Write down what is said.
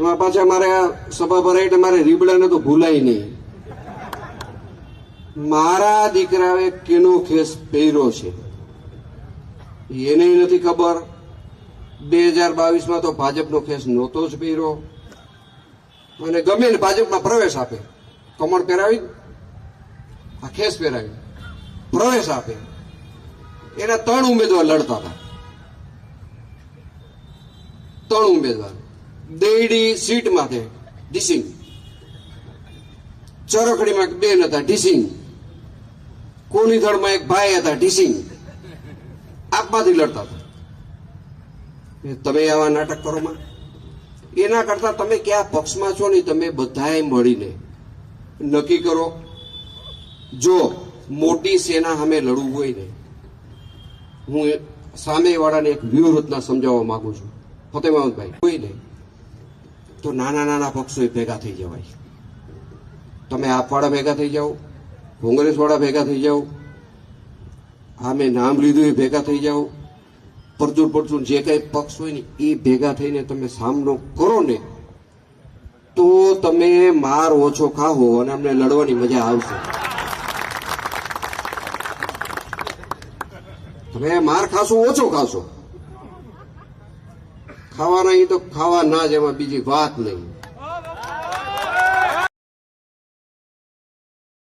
એમાં પાછા મારે આ સભા ભરાય એટલે મારે રીબડાને તો ભૂલાય નહીં. મારા દીકરાએ કેનો ખેસ પહેર્યો છે એને નથી ખબર. 2022માં તો ભાજપનો ખેસ નહોતો જ પહેર્યો. અને ગમે ને ભાજપમાં પ્રવેશ આપે, કમળ પહેરાવી આ ખેસ પહેરાવી પ્રવેશ આપે. એના 3 ઉમેદવાર લડતા હતા, 3 ઉમેદવાર. દેડી સીટમાંથી ડીસિંગ, ચરખડીમાં 2 હતા ડીસિંગ, કોલીધડમાં 1 ભાઈ હતા ડીસિંગ. આપમાંથી લડતા હતા. તમે આવા નાટક કરો માં. એના કરતા તમે કયા પક્ષમાં છો ને તમે બધાએ મળીને નક્કી કરો. જો મોટી સેના સામે લડવું હોય ને, હું સામેવાળાને એક વ્યૂહરચના સમજાવવા માંગુ છું. ફતેહ મહમદભાઈ, હોય ને તો નાના નાના પક્ષો ભેગા થઈ જવાય. તમે આપવાળા ભેગા થઈ જાઓ, કોંગ્રેસવાળા ભેગા થઈ જાઓ, આ મેં નામ લીધું એ ભેગા થઈ જાઓ, પરચુર જે કઈ પક્ષ હોય ને એ ભેગા થઈને તમે સામનો કરો ને તો તમે માર ઓછો ખાવો અને અમને લડવાની મજા આવશે. તમે માર ખાશો ઓછો ખાશો, ખાવાના એ તો ખાવા ના જ, એમાં બીજી વાત નહીં.